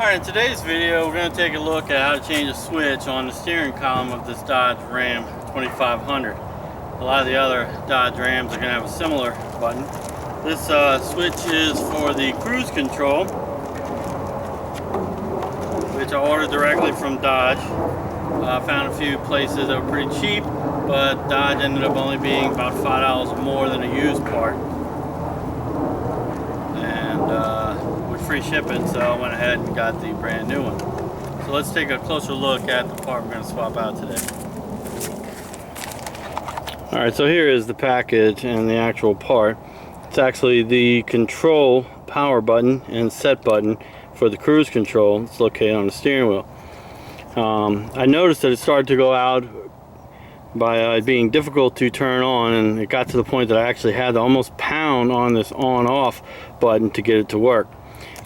Alright, in today's video we're going to take a look at how to change a switch on the steering column of this Dodge Ram 2500. A lot of the other Dodge Rams are going to have a similar button. This switch is for the cruise control, which I ordered directly from Dodge. I found a few places that were pretty cheap, but Dodge ended up only being about $5 more than a used part. Free shipping, so I went ahead and got the brand new one. So let's take a closer look at the part we're going to swap out today. Alright, so here is the package and the actual part. It's actually the control power button and set button for the cruise control. It's located on the steering wheel. I noticed that it started to go out by being difficult to turn on, and it got to the point that I actually had to almost pound on this on-off button to get it to work.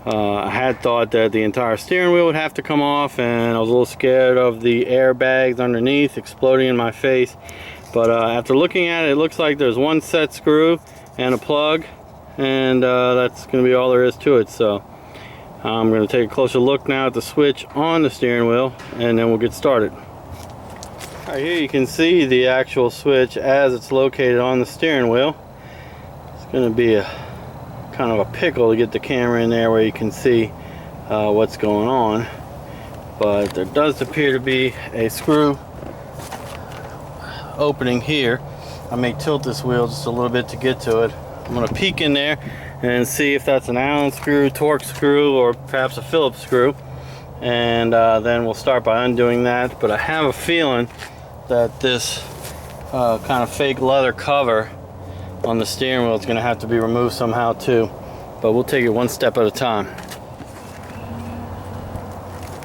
I had thought that the entire steering wheel would have to come off, and I was a little scared of the airbags underneath exploding in my face. But after looking at it, it looks like there's one set screw and a plug, and that's going to be all there is to it. So I'm going to take a closer look now at the switch on the steering wheel, and then we'll get started. Right, here you can see the actual switch as it's located on the steering wheel. It's going to be a kind of a pickle to get the camera in there where you can see what's going on, but there does appear to be a screw opening here. I may tilt this wheel just a little bit to get to it. I'm going to peek in there and see if that's an Allen screw, Torx screw, or perhaps a Phillips screw, and then we'll start by undoing that. But I have a feeling that this kind of fake leather cover on the steering wheel is going to have to be removed somehow too, but we'll take it one step at a time.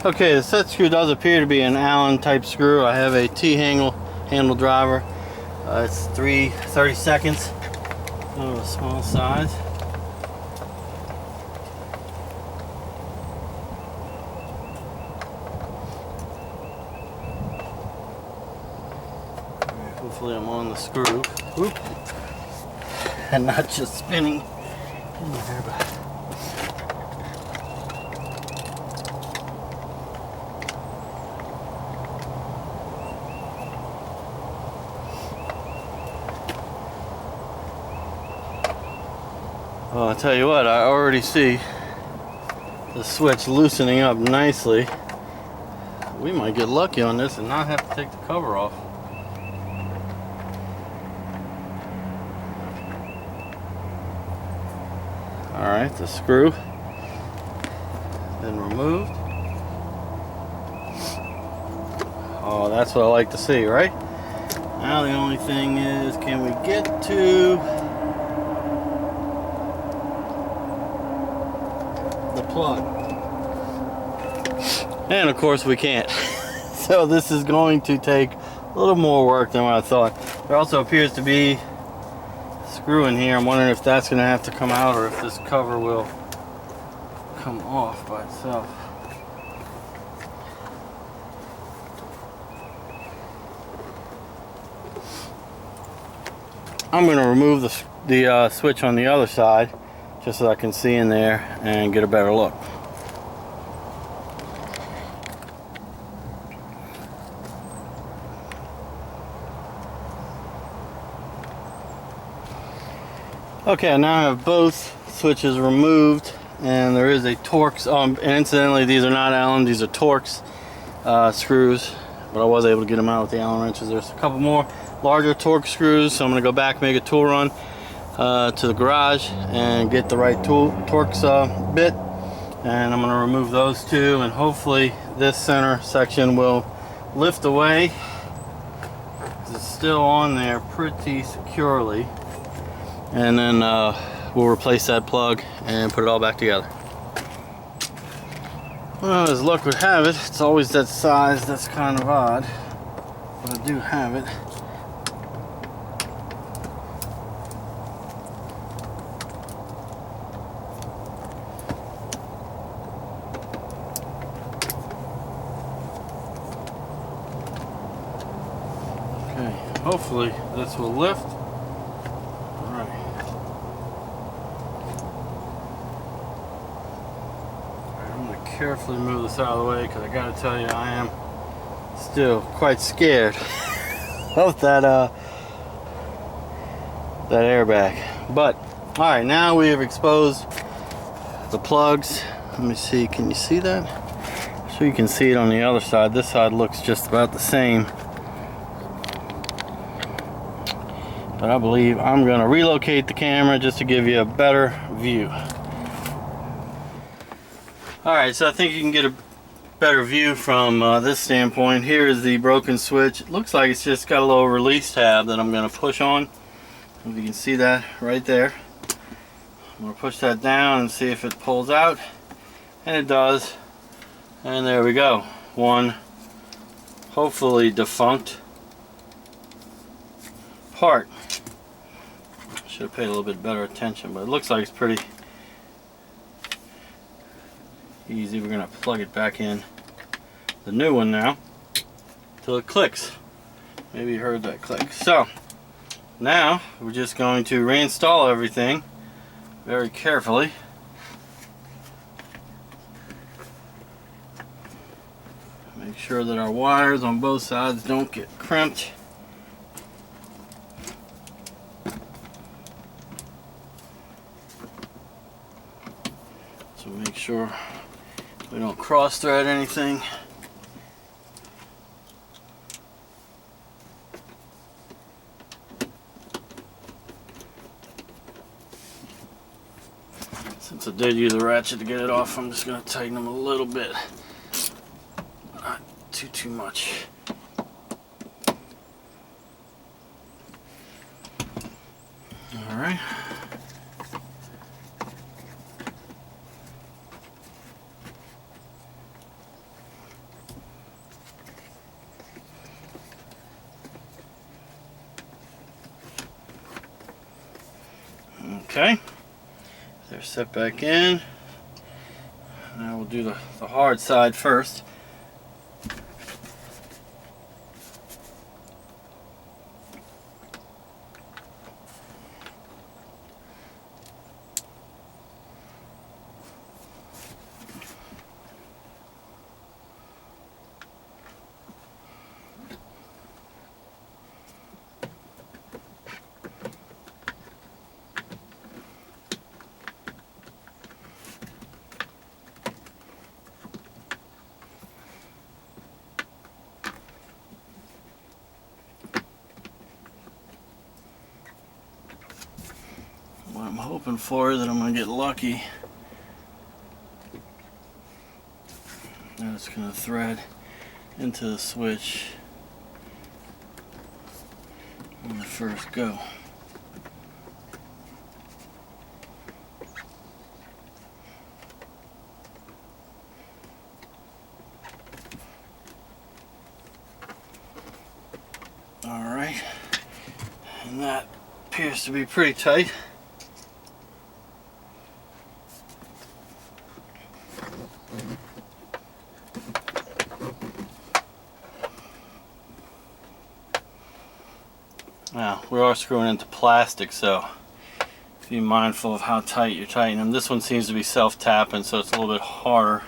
Okay, the set screw does appear to be an Allen type screw. I have a T-handle driver. It's 3/32 of a small size. Hopefully I'm on the screw. Oop. And not just spinning in there, but well, I'll tell you what, I already see the switch loosening up nicely. We might get lucky on this and not have to take the cover off. Alright, the screw then removed. Oh, that's what I like to see, right? Now the only thing is, can we get to the plug? And of course we can't. So this is going to take a little more work than what I thought. There also appears to be screw in here. I'm wondering if that's going to have to come out or if this cover will come off by itself. I'm going to remove the switch on the other side just so I can see in there and get a better look. Okay, now I have both switches removed, and there is a Torx, and incidentally these are not Allen, these are Torx screws, but I was able to get them out with the Allen wrenches. There's a couple more larger Torx screws, so I'm going to go back, make a tool run to the garage and get the right Torx bit, and I'm going to remove those two, and hopefully this center section will lift away. It's still on there pretty securely. And then we'll replace that plug and put it all back together. Well, as luck would have it, it's always that size that's kind of odd, but I do have it. Okay, hopefully this will lift. carefully move this out of the way because I gotta tell you, I am still quite scared of that airbag. But all right, now we have exposed the plugs. Let me see, can you see that? So you can see it on the other side. This side looks just about the same. But I believe I'm gonna relocate the camera just to give you a better view. All right, so I think you can get a better view from this standpoint. Here is the broken switch. It looks like it's just got a little release tab that I'm gonna push on. If you can see that right there. I'm gonna push that down and see if it pulls out. And it does. And there we go. One hopefully defunct part. Should have paid a little bit better attention, but it looks like it's pretty easy. We're gonna plug it back in the new one now till it clicks. Maybe you heard that click. So now we're just going to reinstall everything very carefully. Make sure that our wires on both sides don't get crimped. So make sure we don't cross thread anything. Since I did use a ratchet to get it off, I'm just going to tighten them a little bit. Not too much. All right. Okay. They're set back in. Now we'll do the hard side first. What I'm hoping for is that I'm going to get lucky. Now it's going to thread into the switch on the first go. Alright, and that appears to be pretty tight. Now, we are screwing into plastic, so be mindful of how tight you're tightening them. This one seems to be self-tapping, so it's a little bit harder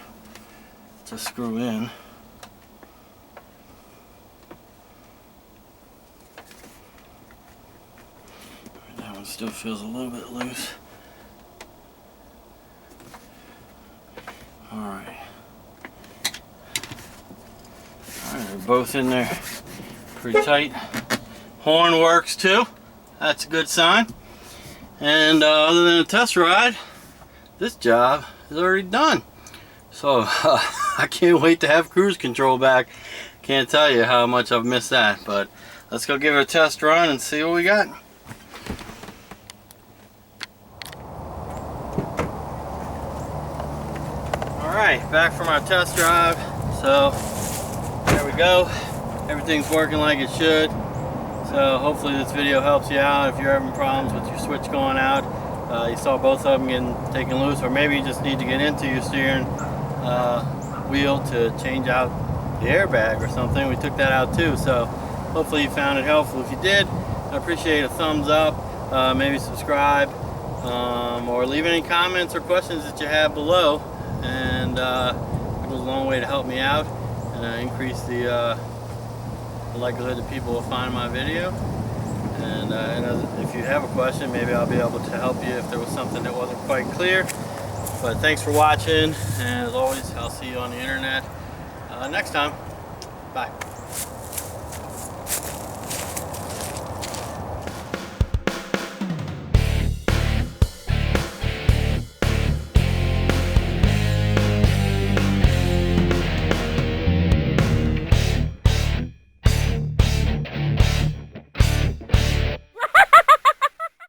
to screw in. That one still feels a little bit loose. Alright. Alright, they're both in there pretty tight. Horn works too. That's a good sign. And other than a test ride, this job is already done. So I can't wait to have cruise control back. Can't tell you how much I've missed that. But let's go give it a test run and see what we got. Alright, back from our test drive. So there we go. Everything's working like it should. So hopefully this video helps you out if you're having problems with your switch going out. You saw both of them getting taken loose, or maybe you just need to get into your steering wheel to change out the airbag or something. We took that out too, so hopefully you found it helpful. If you did, I appreciate a thumbs up, maybe subscribe, or leave any comments or questions that you have below. And goes a long way to help me out and increase the likelihood that people will find my video. And if you have a question, maybe I'll be able to help you if there was something that wasn't quite clear. But thanks for watching, and as always, I'll see you on the internet next time. Bye.